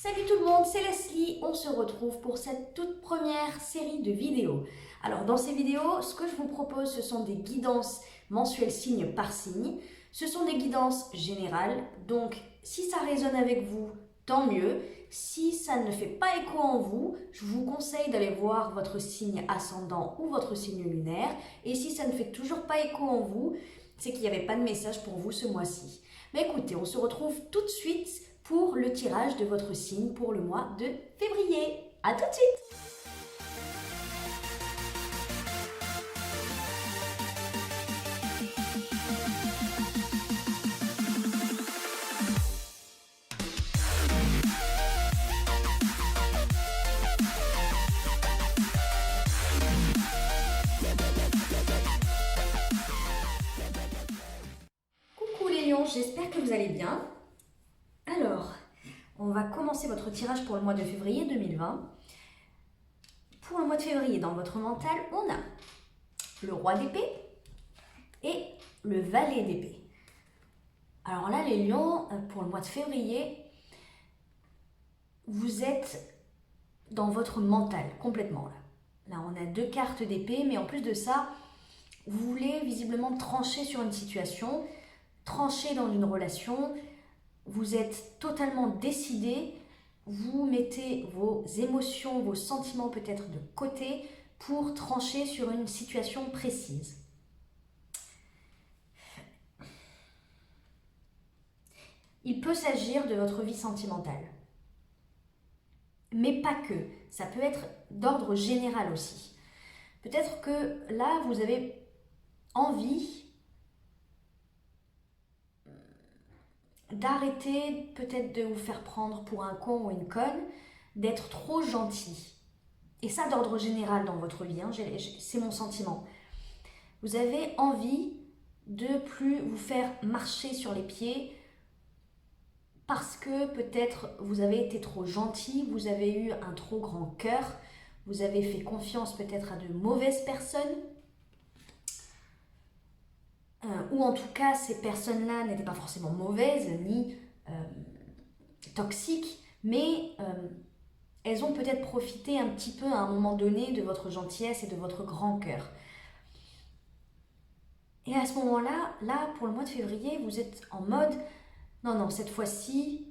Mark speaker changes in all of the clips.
Speaker 1: Salut tout le monde, c'est Leslie, on se retrouve pour cette toute première série de vidéos. Alors dans ces vidéos, ce que je vous propose, ce sont des guidances mensuelles signe par signe. Ce sont des guidances générales, donc si ça résonne avec vous, tant mieux. Si ça ne fait pas écho en vous, je vous conseille d'aller voir votre signe ascendant ou votre signe lunaire. Et si ça ne fait toujours pas écho en vous, c'est qu'il n'y avait pas de message pour vous ce mois-ci. Mais écoutez, on se retrouve tout de suite pour le tirage de votre signe pour le mois de février. À tout de suite! Coucou les lions, j'espère que vous allez bien. Alors, on va commencer votre tirage pour le mois de février 2020. Pour le mois de février, dans votre mental, on a le roi d'épée et le valet d'épée. Alors là, les lions, pour le mois de février, vous êtes dans votre mental, complètement. Là, on a deux cartes d'épée, mais en plus de ça, vous voulez visiblement trancher sur une situation, trancher dans une relation. Vous êtes totalement décidé, vous mettez vos émotions, vos sentiments peut-être de côté pour trancher sur une situation précise. Il peut s'agir de votre vie sentimentale, mais pas que, ça peut être d'ordre général aussi. Peut-être que là, vous avez envie d'arrêter peut-être de vous faire prendre pour un con ou une conne, d'être trop gentil. Et ça d'ordre général dans votre vie, hein, c'est mon sentiment. Vous avez envie de plus vous faire marcher sur les pieds parce que peut-être vous avez été trop gentil, vous avez eu un trop grand cœur, vous avez fait confiance peut-être à de mauvaises personnes, ou en tout cas ces personnes-là n'étaient pas forcément mauvaises ni toxiques, mais elles ont peut-être profité un petit peu à un moment donné de votre gentillesse et de votre grand cœur. Et à ce moment-là, là pour le mois de février, vous êtes en mode non, cette fois-ci,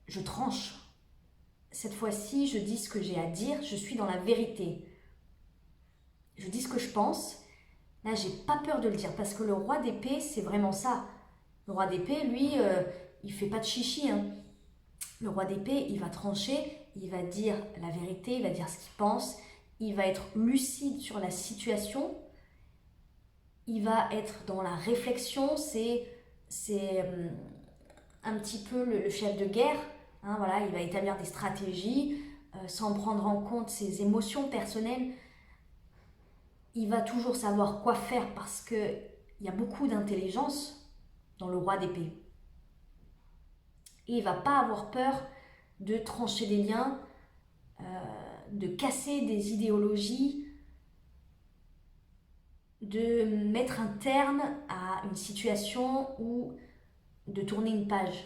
Speaker 1: je tranche. Cette fois-ci, je dis ce que j'ai à dire, je suis dans la vérité. Je dis ce que je pense. Là, j'ai pas peur de le dire parce que le roi d'épée, c'est vraiment ça. Le roi d'épée, lui, il fait pas de chichi, hein. Le roi d'épée, il va trancher, il va dire la vérité, il va dire ce qu'il pense, il va être lucide sur la situation, il va être dans la réflexion, c'est un petit peu le chef de guerre, hein, voilà, il va établir des stratégies sans prendre en compte ses émotions personnelles. Il va toujours savoir quoi faire parce qu'il y a beaucoup d'intelligence dans le roi d'épée. Et il ne va pas avoir peur de trancher des liens, de casser des idéologies, de mettre un terme à une situation ou de tourner une page.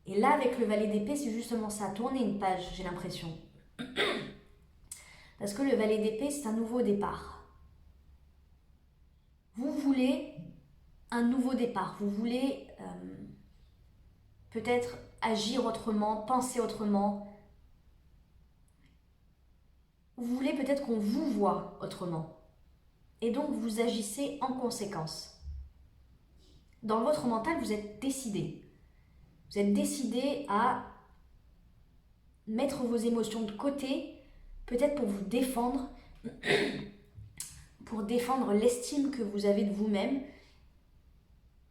Speaker 1: Et là, avec le valet d'épée, c'est justement ça, tourner une page, j'ai l'impression. Parce que le valet d'épée, c'est un nouveau départ. Vous voulez un nouveau départ, vous voulez peut-être agir autrement, penser autrement. Vous voulez peut-être qu'on vous voit autrement. Et donc, vous agissez en conséquence. Dans votre mental, vous êtes décidé. Vous êtes décidé à mettre vos émotions de côté, peut-être pour vous défendre, pour défendre l'estime que vous avez de vous-même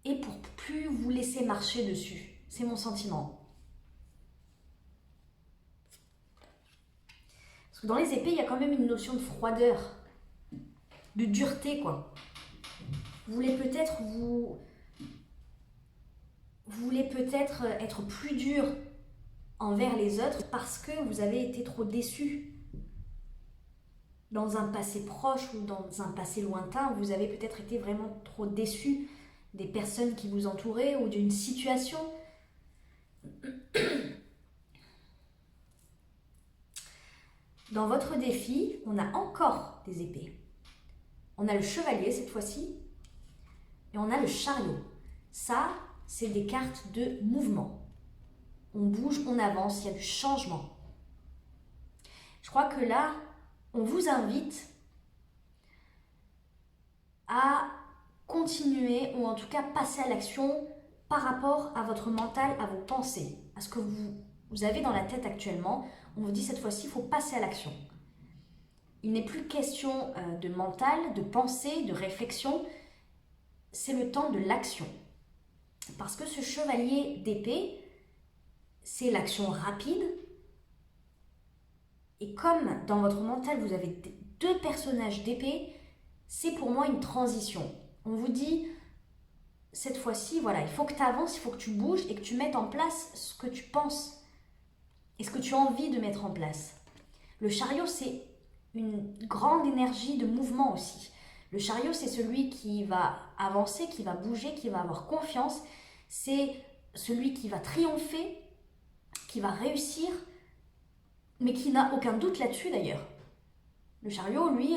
Speaker 1: et pour plus vous laisser marcher dessus. C'est mon sentiment. Parce que dans les épées, il y a quand même une notion de froideur, de dureté, quoi. Vous voulez peut-être être plus dur envers les autres parce que vous avez été trop déçu. Dans un passé proche ou dans un passé lointain, vous avez peut-être été vraiment trop déçu des personnes qui vous entouraient ou d'une situation. Dans votre défi, on a encore des épées. On a le chevalier cette fois-ci et on a le chariot. Ça, c'est des cartes de mouvement. On bouge, on avance, il y a du changement. Je crois que là, on vous invite à continuer ou en tout cas passer à l'action par rapport à votre mental, à vos pensées, à ce que vous avez dans la tête actuellement. On vous dit cette fois-ci, il faut passer à l'action. Il n'est plus question de mental, de pensée, de réflexion. C'est le temps de l'action. Parce que ce chevalier d'épée, c'est l'action rapide. Et comme dans votre mental, vous avez deux personnages d'épée, c'est pour moi une transition. On vous dit, cette fois-ci, voilà, il faut que tu avances, il faut que tu bouges et que tu mettes en place ce que tu penses et ce que tu as envie de mettre en place. Le chariot, c'est une grande énergie de mouvement aussi. Le chariot, c'est celui qui va avancer, qui va bouger, qui va avoir confiance. C'est celui qui va triompher, qui va réussir, mais qui n'a aucun doute là-dessus d'ailleurs. Le chariot, lui,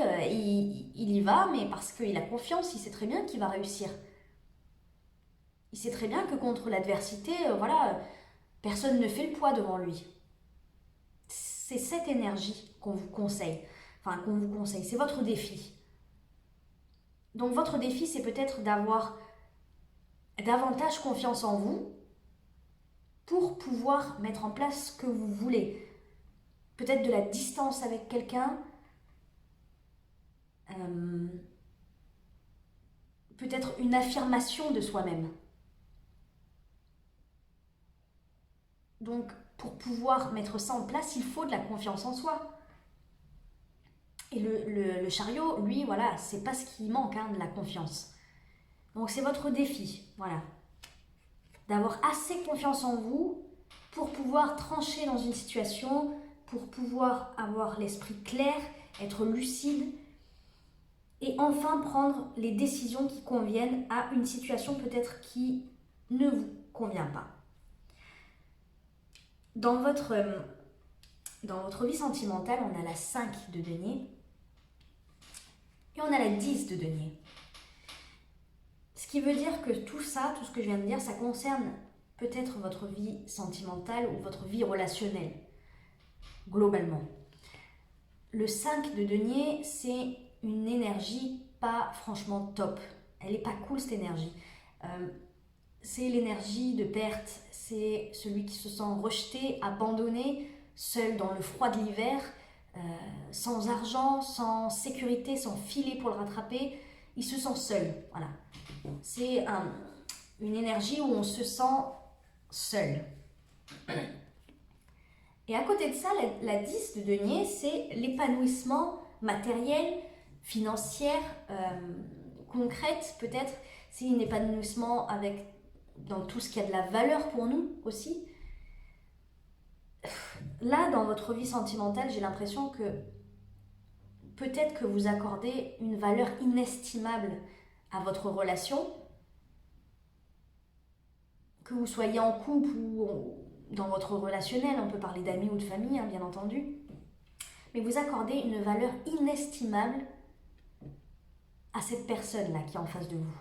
Speaker 1: il y va, mais parce qu'il a confiance, il sait très bien qu'il va réussir. Il sait très bien que contre l'adversité, voilà, personne ne fait le poids devant lui. C'est cette énergie qu'on vous conseille. C'est votre défi. Donc votre défi, c'est peut-être d'avoir davantage confiance en vous pour pouvoir mettre en place ce que vous voulez. Peut-être de la distance avec quelqu'un, peut-être une affirmation de soi-même. Donc pour pouvoir mettre ça en place, il faut de la confiance en soi. Et le chariot, lui, voilà, c'est pas ce qui manque, de la confiance. Donc c'est votre défi, voilà. D'avoir assez confiance en vous pour pouvoir trancher dans une situation, pour pouvoir avoir l'esprit clair, être lucide et enfin prendre les décisions qui conviennent à une situation peut-être qui ne vous convient pas. Dans votre vie sentimentale, on a la 5 de denier et on a la 10 de denier. Ce qui veut dire que tout ça, tout ce que je viens de dire, ça concerne peut-être votre vie sentimentale ou votre vie relationnelle, globalement. Le 5 de denier, c'est une énergie pas franchement top. Elle est pas cool cette énergie. C'est l'énergie de perte, c'est celui qui se sent rejeté, abandonné, seul dans le froid de l'hiver, sans argent, sans sécurité, sans filet pour le rattraper. Il se sent seul, voilà. C'est une énergie où on se sent seul. Et à côté de ça, la 10 de denier, c'est l'épanouissement matériel, financier, concrète peut-être. C'est un épanouissement dans tout ce qui a de la valeur pour nous aussi. Là, dans votre vie sentimentale, j'ai l'impression que peut-être que vous accordez une valeur inestimable à votre relation, que vous soyez en couple ou dans votre relationnel, on peut parler d'amis ou de famille, bien entendu, mais vous accordez une valeur inestimable à cette personne-là qui est en face de vous.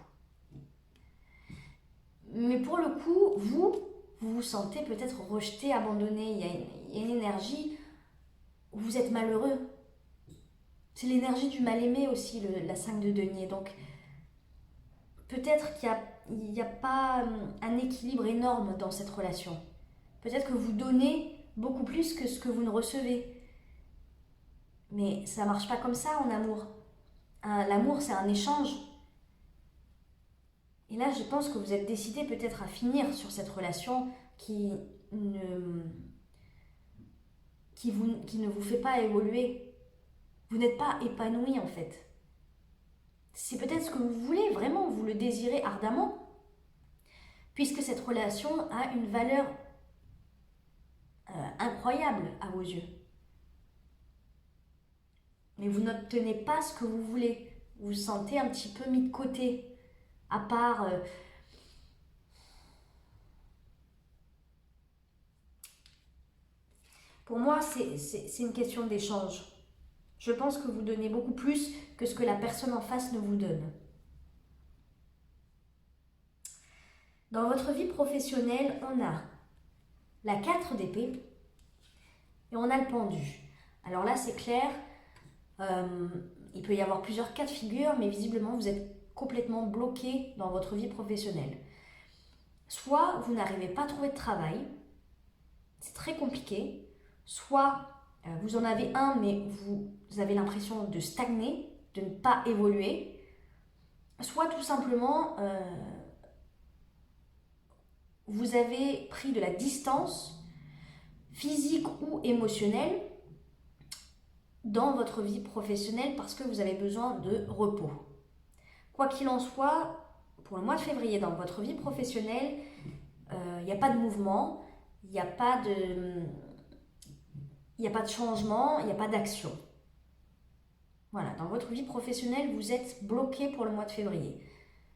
Speaker 1: Mais pour le coup, vous vous sentez peut-être rejeté, abandonné, il y a une énergie où vous êtes malheureux. C'est l'énergie du mal-aimé aussi, la 5 de denier, donc peut-être qu'il n'y a pas un équilibre énorme dans cette relation. Peut-être que vous donnez beaucoup plus que ce que vous ne recevez. Mais ça ne marche pas comme ça en amour. L'amour, c'est un échange. Et là, je pense que vous êtes décidé peut-être à finir sur cette relation qui ne vous fait pas évoluer. Vous n'êtes pas épanoui en fait. C'est peut-être ce que vous voulez, vraiment, vous le désirez ardemment, puisque cette relation a une valeur incroyable à vos yeux. Mais vous n'obtenez pas ce que vous voulez. Vous vous sentez un petit peu mis de côté, à part. Pour moi, c'est une question d'échange. Je pense que vous donnez beaucoup plus que ce que la personne en face ne vous donne. Dans votre vie professionnelle, on a la 4 d'épée et on a le pendu. Alors là, c'est clair, il peut y avoir plusieurs cas de figure, mais visiblement, vous êtes complètement bloqué dans votre vie professionnelle. Soit vous n'arrivez pas à trouver de travail, c'est très compliqué, soit vous en avez un, mais vous avez l'impression de stagner, de ne pas évoluer, soit tout simplement, vous avez pris de la distance physique ou émotionnelle dans votre vie professionnelle parce que vous avez besoin de repos. Quoi qu'il en soit, pour le mois de février, dans votre vie professionnelle, il n'y a pas de mouvement, il n'y a pas de changement, il n'y a pas d'action. Voilà, dans votre vie professionnelle, vous êtes bloqué pour le mois de février.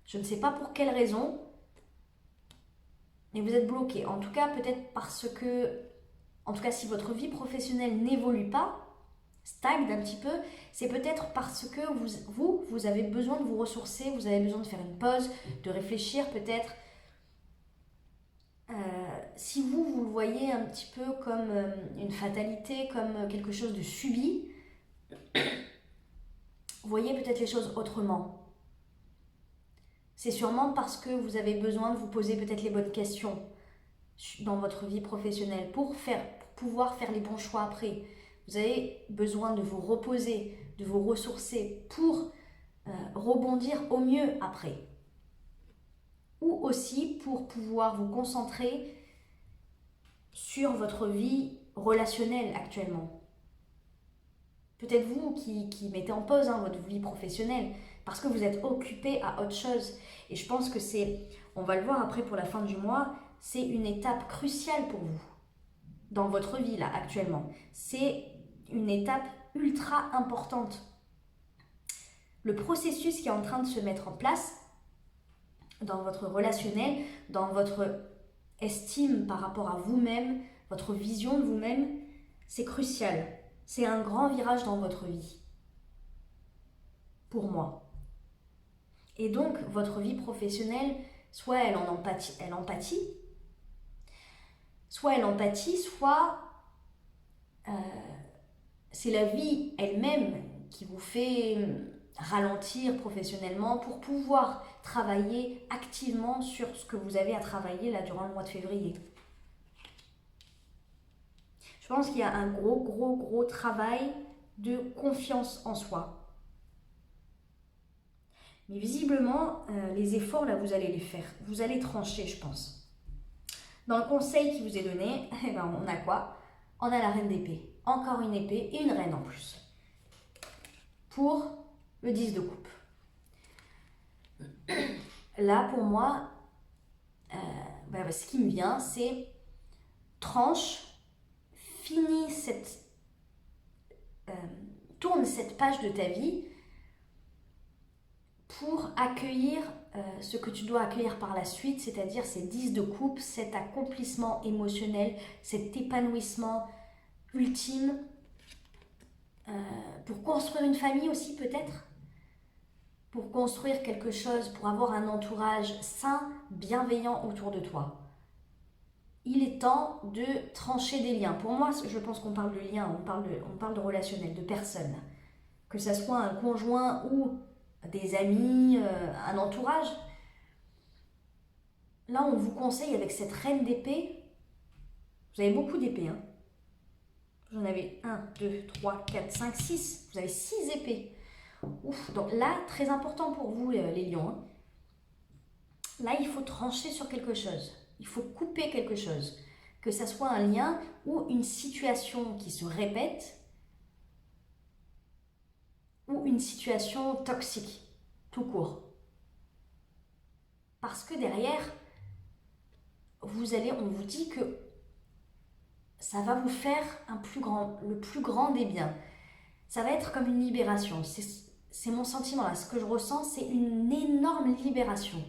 Speaker 1: Je ne sais pas pour quelle raison, mais vous êtes bloqué. En tout cas, peut-être parce que, si votre vie professionnelle n'évolue pas, stagne un petit peu, c'est peut-être parce que vous avez besoin de vous ressourcer, vous avez besoin de faire une pause, de réfléchir peut-être. Si vous le voyez un petit peu comme une fatalité, comme quelque chose de subi, voyez peut-être les choses autrement. C'est sûrement parce que vous avez besoin de vous poser peut-être les bonnes questions dans votre vie professionnelle pour pouvoir faire les bons choix après. Vous avez besoin de vous reposer, de vous ressourcer pour rebondir au mieux après. Ou aussi pour pouvoir vous concentrer sur votre vie relationnelle actuellement. Peut-être vous qui mettez en pause votre vie professionnelle parce que vous êtes occupé à autre chose. Et je pense que on va le voir après pour la fin du mois, c'est une étape cruciale pour vous dans votre vie là actuellement. C'est une étape ultra importante. Le processus qui est en train de se mettre en place dans votre relationnel, dans votre estime par rapport à vous-même, votre vision de vous-même, c'est crucial. C'est un grand virage dans votre vie. Pour moi. Et donc, votre vie professionnelle, soit elle empathie, soit c'est la vie elle-même qui vous fait ralentir professionnellement pour pouvoir travailler activement sur ce que vous avez à travailler là durant le mois de février. Je pense qu'il y a un gros travail de confiance en soi. Mais visiblement, les efforts, là, vous allez les faire. Vous allez trancher, je pense. Dans le conseil qui vous est donné, on a quoi? On a la reine d'épée. Encore une épée et une reine en plus. Pour le 10 de coupe. Là, pour moi, ce qui me vient, c'est tranche, tourne cette page de ta vie pour accueillir ce que tu dois accueillir par la suite, c'est-à-dire ces 10 de coupe, cet accomplissement émotionnel, cet épanouissement ultime, pour construire une famille aussi peut-être, pour construire quelque chose, pour avoir un entourage sain, bienveillant autour de toi. Il est temps de trancher des liens. Pour moi, je pense qu'on parle de liens, on parle de relationnel, de personnes. Que ça soit un conjoint ou des amis, un entourage. Là, on vous conseille avec cette reine d'épée, vous avez beaucoup d'épées. Vous en avez 1, 2, 3, 4, 5, 6. Vous avez 6 épées. Ouf, donc là, très important pour vous, les lions. Là, il faut trancher sur quelque chose. Il faut couper quelque chose. Que ça soit un lien ou une situation qui se répète ou une situation toxique, tout court. Parce que derrière, on vous dit que ça va vous faire le plus grand des biens. Ça va être comme une libération. C'est mon sentiment là. Ce que je ressens, c'est une énorme libération.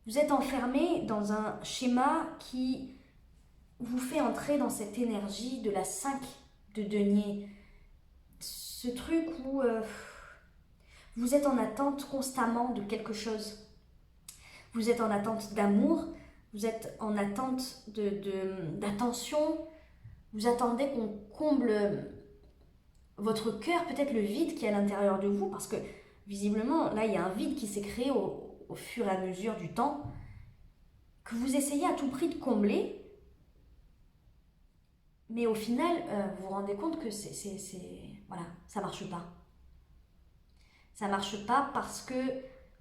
Speaker 1: Vous êtes enfermé dans un schéma vous fait entrer dans cette énergie de la 5 de denier. Ce truc où vous êtes en attente constamment de quelque chose. Vous êtes en attente d'amour, vous êtes en attente d'attention, vous attendez qu'on comble votre cœur, peut-être le vide qui est à l'intérieur de vous, parce que visiblement, là, il y a un vide qui s'est créé au fur et à mesure du temps, que vous essayez à tout prix de combler, mais au final, vous vous rendez compte que voilà, ça marche pas. Ça marche pas parce que,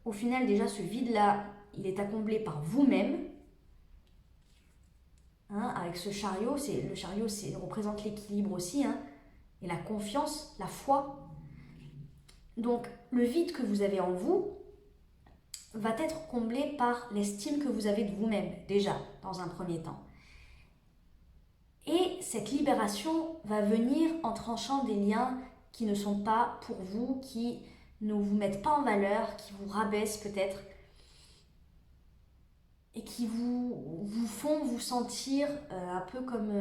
Speaker 1: au final, déjà, ce vide-là, il est à combler par vous-même. Hein, avec ce chariot, le chariot représente l'équilibre aussi, hein, et la confiance, la foi. Donc, le vide que vous avez en vous va être comblé par l'estime que vous avez de vous-même, déjà, dans un premier temps. Et cette libération va venir en tranchant des liens qui ne sont pas pour vous, qui ne vous mettent pas en valeur, qui vous rabaissent peut-être, et qui vous font vous sentir un peu comme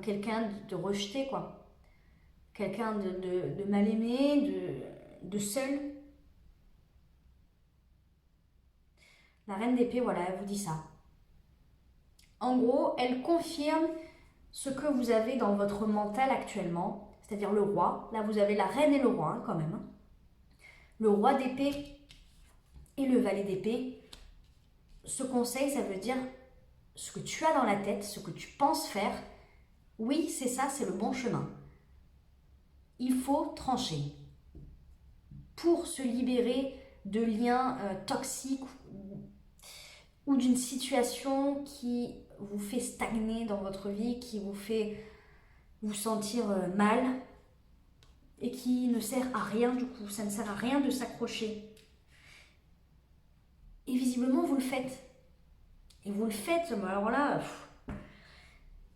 Speaker 1: quelqu'un de rejeté, quoi. Quelqu'un de mal aimé, de seul. La reine d'épée, voilà, elle vous dit ça. En gros, elle confirme ce que vous avez dans votre mental actuellement, c'est-à-dire le roi. Là, vous avez la reine et le roi, hein, quand même. Hein. Le roi d'épée et le valet d'épée. Ce conseil, ça veut dire ce que tu as dans la tête, ce que tu penses faire. Oui, c'est ça, c'est le bon chemin. Il faut trancher. Pour se libérer de liens toxiques ou d'une situation qui vous fait stagner dans votre vie, qui vous fait vous sentir mal et qui ne sert à rien du coup. Ça ne sert à rien de s'accrocher. Et visiblement, vous le faites. Et vous le faites, alors là,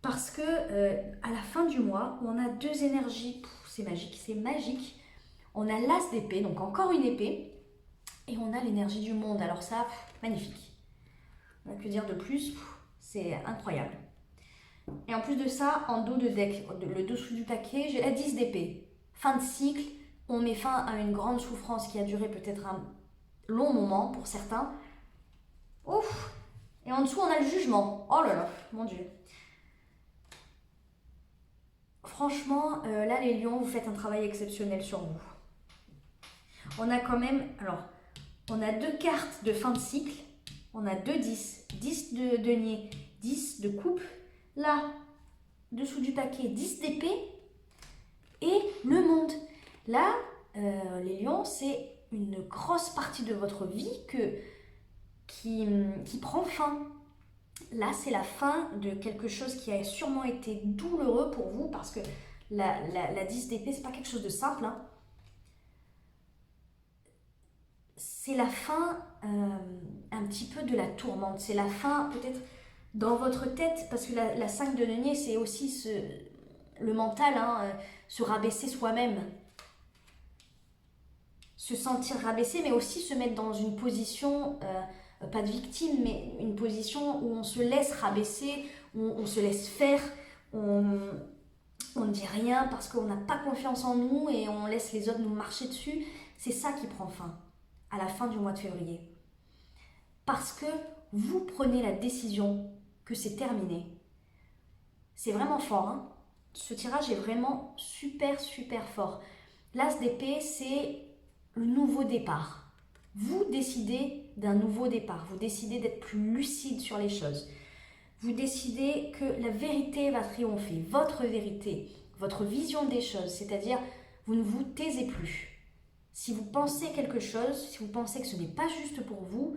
Speaker 1: parce que à la fin du mois, on a deux énergies. C'est magique, c'est magique. On a l'as d'épée, donc encore une épée, et on a l'énergie du monde. Alors ça, magnifique. Que dire de plus, c'est incroyable. Et en plus de ça, en dos de deck, le dessous du paquet, j'ai la 10 d'épée. Fin de cycle, on met fin à une grande souffrance qui a duré peut-être un long moment pour certains. Ouf. Et en dessous, on a le jugement. Oh là là, mon Dieu. Franchement, là, les lions, vous faites un travail exceptionnel sur vous. On a quand même, alors, on a deux cartes de fin de cycle. On a deux 10. 10 de denier, 10 de coupe. Là, dessous du paquet, 10 d'épée. Et le monde. Là, les lions, c'est une grosse partie de votre vie qui prend fin. Là, c'est la fin de quelque chose qui a sûrement été douloureux pour vous parce que la 10 d'épée, c'est pas quelque chose de simple. Hein. C'est la fin un petit peu de la tourmente. C'est la fin peut-être dans votre tête parce que la 5 de denier, c'est aussi le mental, hein, se rabaisser soi-même. Se sentir rabaissé, mais aussi se mettre dans une position... pas de victime, mais une position où on se laisse rabaisser, où on se laisse faire, on ne dit rien parce qu'on n'a pas confiance en nous et on laisse les autres nous marcher dessus. C'est ça qui prend fin à la fin du mois de février. Parce que vous prenez la décision que c'est terminé. C'est vraiment fort. Hein. Ce tirage est vraiment super, super fort. L'as d'épée, c'est le nouveau départ. Vous décidez d'un nouveau départ, vous décidez d'être plus lucide sur les choses. Vous décidez que la vérité va triompher, votre vérité, votre vision des choses, c'est-à-dire vous ne vous taisez plus. Si vous pensez quelque chose, si vous pensez que ce n'est pas juste pour vous,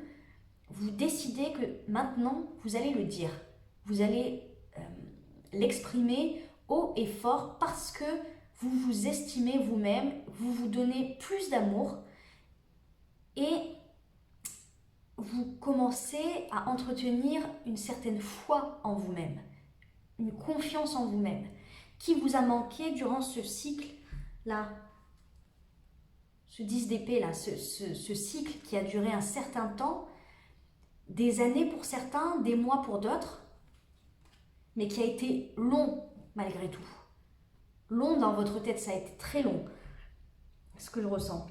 Speaker 1: vous décidez que maintenant vous allez le dire. Vous allez l'exprimer haut et fort parce que vous vous estimez vous-même, vous vous donnez plus d'amour et vous commencez à entretenir une certaine foi en vous-même, une confiance en vous-même, qui vous a manqué durant ce cycle-là, ce 10 d'épée, là, ce cycle qui a duré un certain temps, des années pour certains, des mois pour d'autres, mais qui a été long malgré tout. Long dans votre tête, ça a été très long, ce que je ressens.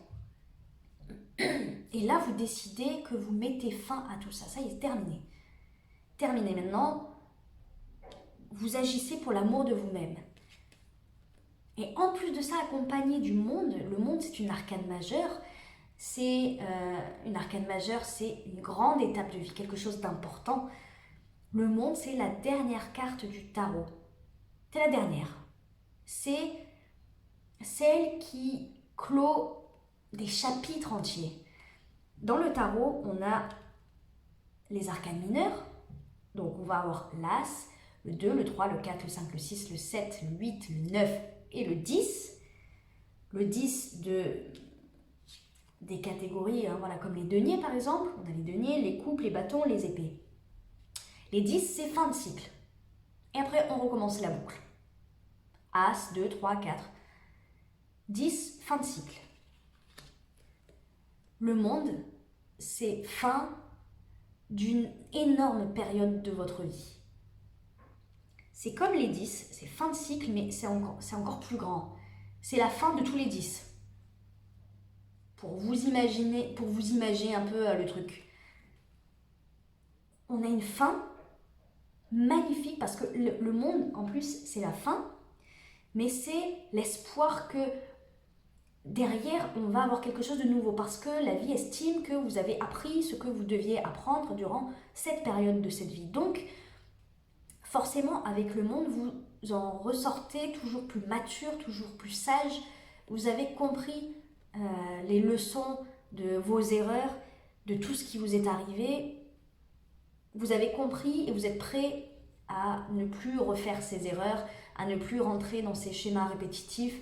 Speaker 1: Et là, vous décidez que vous mettez fin à tout ça. Ça y est, c'est terminé. Terminé maintenant. Vous agissez pour l'amour de vous-même. Et en plus de ça, accompagné du monde, le monde c'est une arcane majeure. C'est une arcane majeure, c'est une grande étape de vie, quelque chose d'important. Le monde, c'est la dernière carte du tarot. C'est la dernière. C'est celle qui clôt des chapitres entiers. Dans le tarot, on a les arcanes mineurs. Donc on va avoir l'As, le 2, le 3, le 4, le 5, le 6, le 7, le 8, le 9 et le 10. Le 10 des catégories, voilà, comme les deniers par exemple. On a les deniers, les coupes, les bâtons, les épées. Les 10, c'est fin de cycle. Et après, on recommence la boucle. As, 2, 3, 4. 10, fin de cycle. Le monde, c'est fin d'une énorme période de votre vie. C'est comme les 10, c'est fin de cycle, mais c'est encore plus grand. C'est la fin de tous les 10. Pour vous imaginer un peu le truc. On a une fin magnifique parce que le monde, en plus, c'est la fin, mais c'est l'espoir que derrière, on va avoir quelque chose de nouveau parce que la vie estime que vous avez appris ce que vous deviez apprendre durant cette période de cette vie. Donc, forcément, avec le monde, vous en ressortez toujours plus mature, toujours plus sage. Vous avez compris les leçons de vos erreurs, de tout ce qui vous est arrivé. Vous avez compris et vous êtes prêt à ne plus refaire ces erreurs, à ne plus rentrer dans ces schémas répétitifs.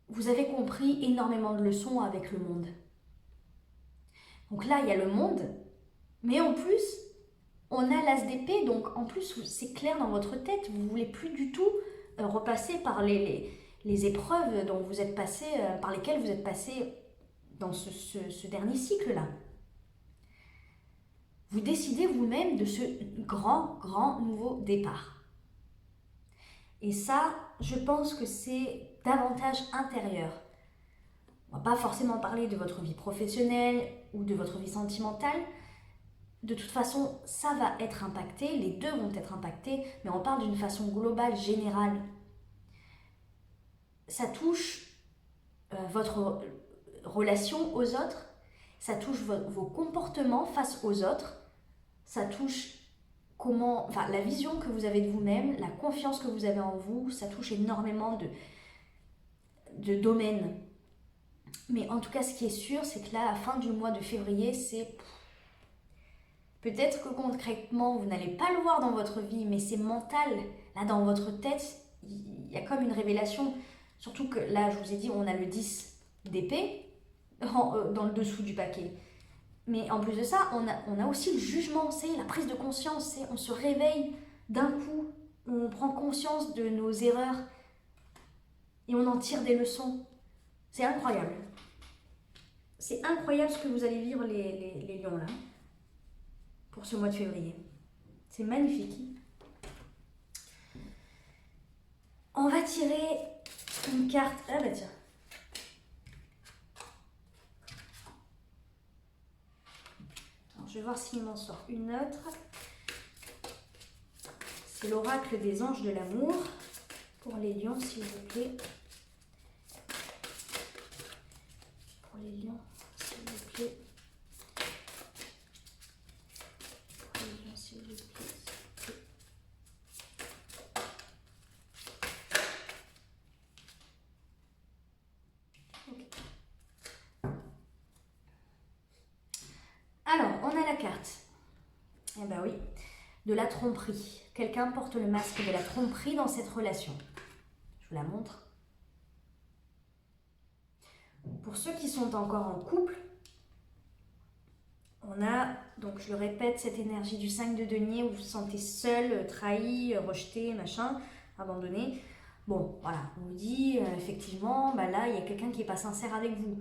Speaker 1: Vous avez compris énormément de leçons avec le monde. Donc là, il y a le monde, mais en plus, on a l'as d'épée, donc en plus, c'est clair dans votre tête, vous ne voulez plus du tout repasser par les épreuves dont vous êtes passé, par lesquelles vous êtes passé dans ce dernier cycle-là. Vous décidez vous-même de ce grand nouveau départ. Et ça, je pense que c'est davantage intérieur. On ne va pas forcément parler de votre vie professionnelle ou de votre vie sentimentale. De toute façon, ça va être impacté, les deux vont être impactés, mais on parle d'une façon globale, générale. Ça touche votre relation aux autres, ça touche vos comportements face aux autres, ça touche la vision que vous avez de vous-même, la confiance que vous avez en vous, ça touche énormément de domaines. Mais en tout cas, ce qui est sûr, c'est que là, à la fin du mois de février, c'est... Peut-être que concrètement, vous n'allez pas le voir dans votre vie, mais c'est mental. Là, dans votre tête, il y a comme une révélation. Surtout que là, je vous ai dit, on a le 10 d'épée dans le dessous du paquet. Mais en plus de ça, on a aussi le jugement, c'est la prise de conscience. On se réveille d'un coup, on prend conscience de nos erreurs et on en tire des leçons. C'est incroyable. C'est incroyable ce que vous allez vivre les lions là, pour ce mois de février. C'est magnifique. On va tirer une carte. Ah bah tiens. Alors, je vais voir s'il m'en sort une autre. C'est l'oracle des anges de l'amour. Pour les lions, s'il vous plaît. Pour les lions, s'il vous plaît. Pour les lions, s'il vous plaît. Alors, on a la carte. Eh ben oui, de la tromperie. Quelqu'un porte le masque de la tromperie dans cette relation. Je vous la montre. Pour ceux qui sont encore en couple, on a, donc je le répète, cette énergie du 5 de denier où vous vous sentez seul, trahi, rejeté, machin, abandonné. Bon, voilà, on vous dit effectivement, bah là, il y a quelqu'un qui n'est pas sincère avec vous.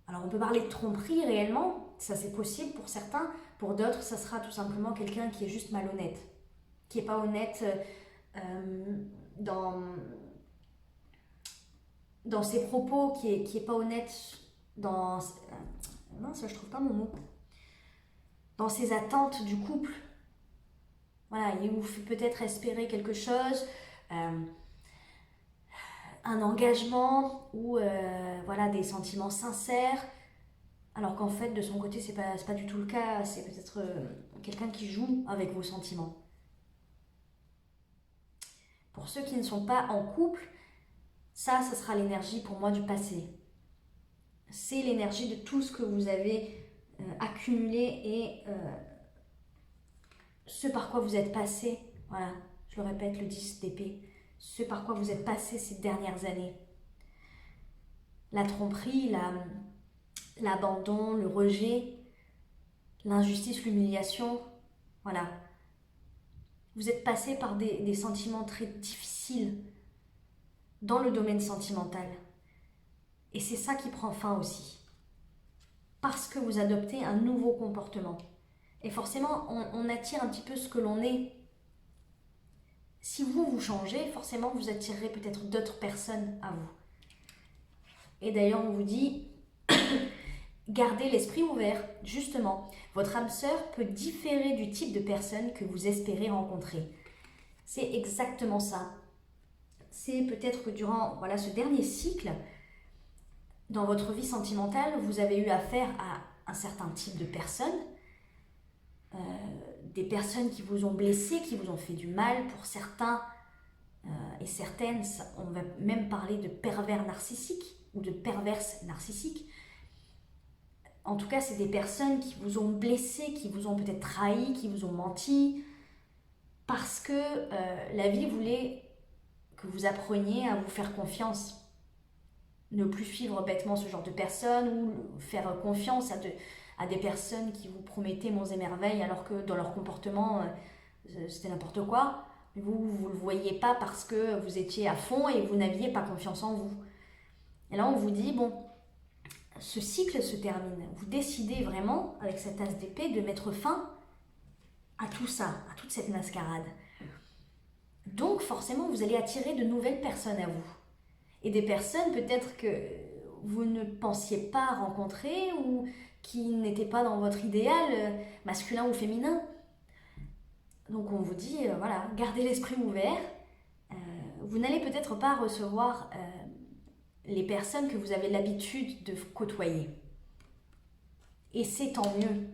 Speaker 1: Alors on peut parler de tromperie réellement, ça c'est possible pour certains, pour d'autres ça sera tout simplement quelqu'un qui est juste malhonnête, qui n'est pas honnête dans, dans ses propos, qui est pas honnête dans... non, ça je trouve pas mon mot. Dans ses attentes du couple. Voilà, il vous fait peut-être espérer quelque chose, un engagement ou voilà, des sentiments sincères, alors qu'en fait de son côté c'est pas du tout le cas, c'est peut-être quelqu'un qui joue avec vos sentiments. Pour ceux qui ne sont pas en couple, ça sera l'énergie pour moi du passé. C'est l'énergie de tout ce que vous avez accumulé et ce par quoi vous êtes passé. Voilà, je le répète, le 10 d'épée. Ce par quoi vous êtes passé ces dernières années. La tromperie, l'abandon, le rejet, l'injustice, l'humiliation. Voilà. Vous êtes passé par des sentiments très difficiles dans le domaine sentimental. Et c'est ça qui prend fin aussi. Parce que vous adoptez un nouveau comportement. Et forcément, on attire un petit peu ce que l'on est. Si vous changez, forcément, vous attirerez peut-être d'autres personnes à vous. Et d'ailleurs, on vous dit, gardez l'esprit ouvert. Justement, votre âme sœur peut différer du type de personne que vous espérez rencontrer. C'est exactement ça. C'est peut-être que durant ce dernier cycle, dans votre vie sentimentale, vous avez eu affaire à un certain type de personnes, des personnes qui vous ont blessé, qui vous ont fait du mal. Pour certains et certaines, on va même parler de pervers narcissiques ou de perverses narcissiques. En tout cas, c'est des personnes qui vous ont blessé, qui vous ont peut-être trahi, qui vous ont menti, parce que la vie voulait que vous appreniez à vous faire confiance. Ne plus suivre bêtement ce genre de personnes ou faire confiance à des personnes qui vous promettaient monts et merveilles alors que dans leur comportement, c'était n'importe quoi. Vous ne le voyiez pas parce que vous étiez à fond et vous n'aviez pas confiance en vous. Et là, on vous dit, bon, ce cycle se termine. Vous décidez vraiment, avec cette as d'épée, de mettre fin à tout ça, à toute cette mascarade. Donc, forcément, vous allez attirer de nouvelles personnes à vous. Et des personnes peut-être que vous ne pensiez pas rencontrer ou qui n'étaient pas dans votre idéal masculin ou féminin. Donc on vous dit, voilà, gardez l'esprit ouvert. Vous n'allez peut-être pas recevoir les personnes que vous avez l'habitude de côtoyer. Et c'est tant mieux.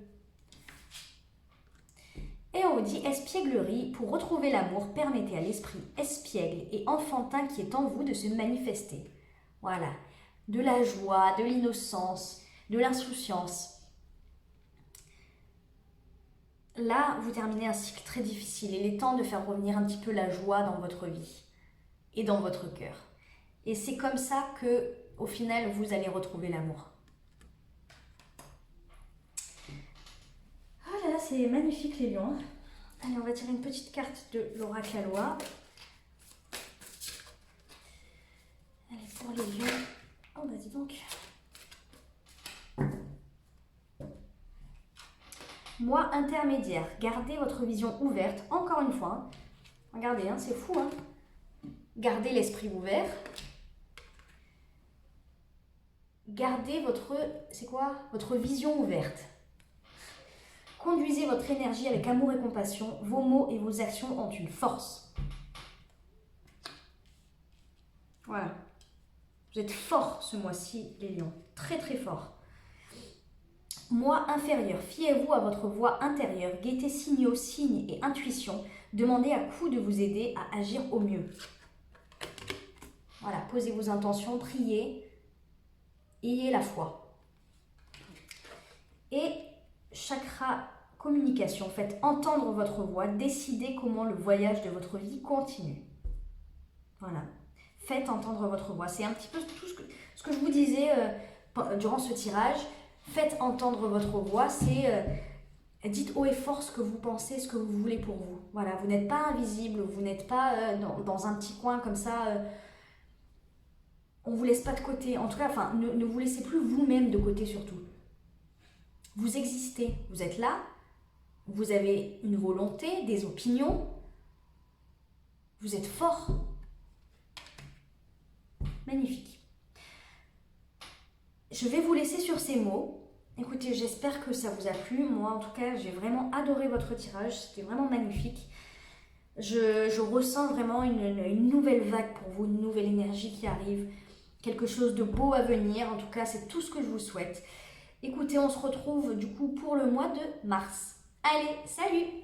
Speaker 1: Et on vous dit, espièglerie, pour retrouver l'amour, permettez à l'esprit espiègle et enfantin qui est en vous de se manifester. Voilà, de la joie, de l'innocence, de l'insouciance. Là, vous terminez un cycle très difficile. Il est temps de faire revenir un petit peu la joie dans votre vie et dans votre cœur. Et c'est comme ça que, au final, vous allez retrouver l'amour. Oh là là, c'est magnifique les lions. Allez, on va tirer une petite carte de l'oracle Aloha. Allez, pour les lions. Oh bah dis donc. Moi, intermédiaire, gardez votre vision ouverte, encore une fois. Regardez, c'est fou. Gardez l'esprit ouvert. Gardez votre vision ouverte. Conduisez votre énergie avec amour et compassion. Vos mots et vos actions ont une force. Voilà. Vous êtes forts ce mois-ci, les lions. Très très forts. Moi inférieur, fiez-vous à votre voix intérieure. Guettez signaux, signes et intuitions. Demandez à coup de vous aider à agir au mieux. Voilà, posez vos intentions, priez. Ayez la foi. Et chakra communication, faites entendre votre voix, décidez comment le voyage de votre vie continue. Voilà, faites entendre votre voix. C'est un petit peu tout ce que je vous disais durant ce tirage. Faites entendre votre voix, c'est dites haut et fort ce que vous pensez, ce que vous voulez pour vous. Voilà, vous n'êtes pas invisible, vous n'êtes pas dans un petit coin comme ça. on ne vous laisse pas de côté. En tout cas, enfin, ne vous laissez plus vous-même de côté surtout. Vous existez, vous êtes là, vous avez une volonté, des opinions, vous êtes fort. Magnifique. Je vais vous laisser sur ces mots. Écoutez, j'espère que ça vous a plu. Moi, en tout cas, j'ai vraiment adoré votre tirage. C'était vraiment magnifique. Je ressens vraiment une nouvelle vague pour vous, une nouvelle énergie qui arrive. Quelque chose de beau à venir. En tout cas, c'est tout ce que je vous souhaite. Écoutez, on se retrouve du coup pour le mois de mars. Allez, salut!